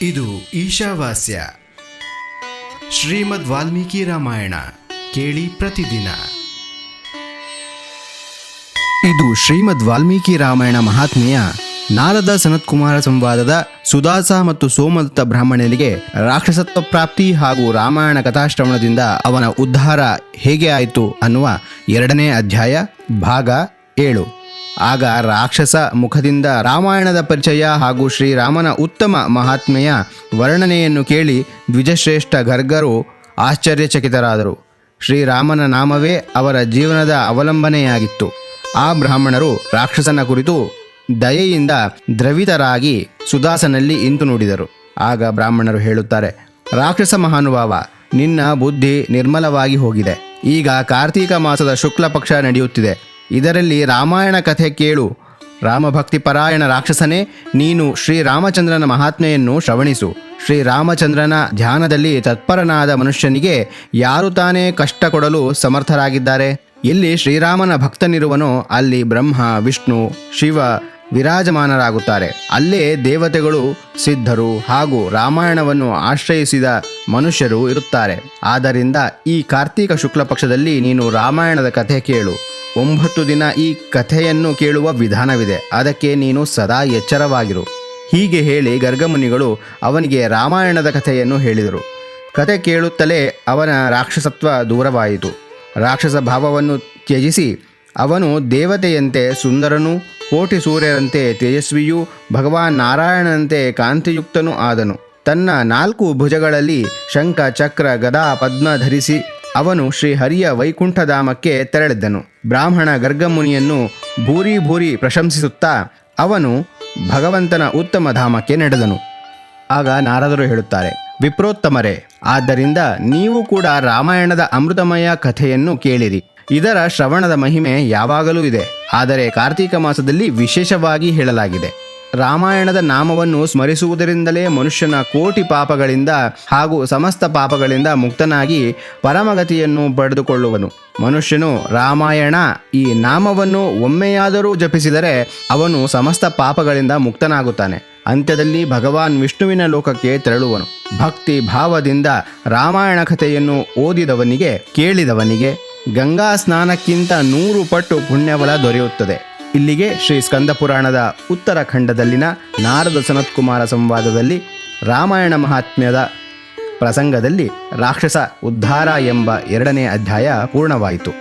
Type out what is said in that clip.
ಇದು ಈಶಾವಾಸ್ಯ ಶ್ರೀಮದ್ ವಾಲ್ಮೀಕಿ ರಾಮಾಯಣ ಕೇಳಿ ಪ್ರತಿದಿನ. ಇದು ಶ್ರೀಮದ್ ವಾಲ್ಮೀಕಿ ರಾಮಾಯಣ ಮಹಾತ್ಮೆಯ ನಾರದ ಸನತ್ಕುಮಾರ ಸಂವಾದದ ಸುದಾಸ ಮತ್ತು ಸೋಮದತ್ತ ಬ್ರಾಹ್ಮಣನಿಗೆ ರಾಕ್ಷಸತ್ವ ಪ್ರಾಪ್ತಿ ಹಾಗೂ ರಾಮಾಯಣ ಕಥಾಶ್ರವಣದಿಂದ ಅವನ ಉದ್ಧಾರ ಹೇಗೆ ಆಯಿತು ಅನ್ನುವ 2ನೇ ಅಧ್ಯಾಯ ಭಾಗ 7. ಆಗ ರಾಕ್ಷಸ ಮುಖದಿಂದ ರಾಮಾಯಣದ ಪರಿಚಯ ಹಾಗೂ ಶ್ರೀರಾಮನ ಉತ್ತಮ ಮಹಾತ್ಮೆಯ ವರ್ಣನೆಯನ್ನು ಕೇಳಿ ದ್ವಿಜಶ್ರೇಷ್ಠ ಗರ್ಗರು ಆಶ್ಚರ್ಯಚಕಿತರಾದರು. ಶ್ರೀರಾಮನ ನಾಮವೇ ಅವರ ಜೀವನದ ಅವಲಂಬನೆಯಾಗಿತ್ತು. ಆ ಬ್ರಾಹ್ಮಣರು ರಾಕ್ಷಸನ ಕುರಿತು ದಯೆಯಿಂದ ದ್ರವಿತರಾಗಿ ಸುದಾಸನಲ್ಲಿ ಇಂತು ನುಡಿದರು. ಆಗ ಬ್ರಾಹ್ಮಣರು ಹೇಳುತ್ತಾರೆ, ರಾಕ್ಷಸ ಮಹಾನುಭಾವ, ನಿನ್ನ ಬುದ್ಧಿ ನಿರ್ಮಲವಾಗಿ ಹೋಗಿದೆ. ಈಗ ಕಾರ್ತೀಕ ಮಾಸದ ಶುಕ್ಲ ಪಕ್ಷ ನಡೆಯುತ್ತಿದೆ. ಇದರಲ್ಲಿ ರಾಮಾಯಣ ಕಥೆ ಕೇಳು. ರಾಮಭಕ್ತಿ ಪರಾಯಣ ರಾಕ್ಷಸನೇ, ನೀನು ಶ್ರೀರಾಮಚಂದ್ರನ ಮಹಾತ್ಮೆಯನ್ನು ಶ್ರವಣಿಸು. ಶ್ರೀರಾಮಚಂದ್ರನ ಧ್ಯಾನದಲ್ಲಿ ತತ್ಪರನಾದ ಮನುಷ್ಯನಿಗೆ ಯಾರು ತಾನೇ ಕಷ್ಟ ಕೊಡಲು ಸಮರ್ಥರಾಗಿದ್ದಾರೆ? ಎಲ್ಲಿ ಶ್ರೀರಾಮನ ಭಕ್ತನಿರುವನೋ ಅಲ್ಲಿ ಬ್ರಹ್ಮ, ವಿಷ್ಣು, ಶಿವ ವಿರಾಜಮಾನರಾಗುತ್ತಾರೆ. ಅಲ್ಲೇ ದೇವತೆಗಳು, ಸಿದ್ಧರು ಹಾಗೂ ರಾಮಾಯಣವನ್ನು ಆಶ್ರಯಿಸಿದ ಮನುಷ್ಯರು ಇರುತ್ತಾರೆ. ಆದ್ದರಿಂದ ಈ ಕಾರ್ತೀಕ ಶುಕ್ಲ ಪಕ್ಷದಲ್ಲಿ ನೀನು ರಾಮಾಯಣದ ಕಥೆ ಕೇಳು. 9 ದಿನ ಈ ಕಥೆಯನ್ನು ಕೇಳುವ ವಿಧಾನವಿದೆ. ಅದಕ್ಕೆ ನೀನು ಸದಾ ಎಚ್ಚರವಾಗಿರು. ಹೀಗೆ ಹೇಳಿ ಗರ್ಗಮುನಿಗಳು ಅವನಿಗೆ ರಾಮಾಯಣದ ಕಥೆಯನ್ನು ಹೇಳಿದರು. ಕಥೆ ಕೇಳುತ್ತಲೇ ಅವನ ರಾಕ್ಷಸತ್ವ ದೂರವಾಯಿತು. ರಾಕ್ಷಸ ಭಾವವನ್ನು ತ್ಯಜಿಸಿ ಅವನು ದೇವತೆಯಂತೆ ಸುಂದರನೂ, ಕೋಟಿ ಸೂರ್ಯರಂತೆ ತೇಜಸ್ವಿಯೂ, ಭಗವಾನ್ ನಾರಾಯಣನಂತೆ ಕಾಂತಿಯುಕ್ತನೂ ಆದನು. ತನ್ನ 4 ಭುಜಗಳಲ್ಲಿ ಶಂಖ, ಚಕ್ರ, ಗದಾ, ಪದ್ಮ ಧರಿಸಿ ಅವನು ಶ್ರೀಹರಿಯ ವೈಕುಂಠಧಾಮಕ್ಕೆ ತೆರಳಿದ್ದನು. ಬ್ರಾಹ್ಮಣ ಗರ್ಗಮುನಿಯನ್ನು ಭೂರಿ ಭೂರಿ ಪ್ರಶಂಸಿಸುತ್ತಾ ಅವನು ಭಗವಂತನ ಉತ್ತಮ ಧಾಮಕ್ಕೆ ನಡೆದನು. ಆಗ ನಾರದರು ಹೇಳುತ್ತಾರೆ, ವಿಪ್ರೋತ್ತಮರೇ, ಆದ್ದರಿಂದ ನೀವು ಕೂಡ ರಾಮಾಯಣದ ಅಮೃತಮಯ ಕಥೆಯನ್ನು ಕೇಳಿರಿ. ಇದರ ಶ್ರವಣದ ಮಹಿಮೆ ಯಾವಾಗಲೂ ಇದೆ, ಆದರೆ ಕಾರ್ತೀಕ ಮಾಸದಲ್ಲಿ ವಿಶೇಷವಾಗಿ ಹೇಳಲಾಗಿದೆ. ರಾಮಾಯಣದ ನಾಮವನ್ನು ಸ್ಮರಿಸುವುದರಿಂದಲೇ ಮನುಷ್ಯನ ಕೋಟಿ ಪಾಪಗಳಿಂದ ಹಾಗೂ ಸಮಸ್ತ ಪಾಪಗಳಿಂದ ಮುಕ್ತನಾಗಿ ಪರಮಗತಿಯನ್ನು ಪಡೆದುಕೊಳ್ಳುವನು. ಮನುಷ್ಯನು ರಾಮಾಯಣ ಈ ನಾಮವನ್ನು ಒಮ್ಮೆಯಾದರೂ ಜಪಿಸಿದರೆ ಅವನು ಸಮಸ್ತ ಪಾಪಗಳಿಂದ ಮುಕ್ತನಾಗುತ್ತಾನೆ. ಅಂತ್ಯದಲ್ಲಿ ಭಗವಾನ್ ವಿಷ್ಣುವಿನ ಲೋಕಕ್ಕೆ ತೆರಳುವನು. ಭಕ್ತಿ ಭಾವದಿಂದ ರಾಮಾಯಣ ಕಥೆಯನ್ನು ಓದಿದವನಿಗೆ, ಕೇಳಿದವನಿಗೆ ಗಂಗಾ ಸ್ನಾನಕ್ಕಿಂತ 100 ಪಟ್ಟು ಪುಣ್ಯಫಲ ದೊರೆಯುತ್ತದೆ. ಇಲ್ಲಿಗೆ ಶ್ರೀ ಸ್ಕಂದ ಪುರಾಣದ ಉತ್ತರಖಂಡದಲ್ಲಿನ ನಾರದ ಸನತ್ಕುಮಾರ ಸಂವಾದದಲ್ಲಿ ರಾಮಾಯಣ ಮಹಾತ್ಮ್ಯದ ಪ್ರಸಂಗದಲ್ಲಿ ರಾಕ್ಷಸ ಉದ್ಧಾರ ಎಂಬ 2ನೇ ಅಧ್ಯಾಯ ಪೂರ್ಣವಾಯಿತು.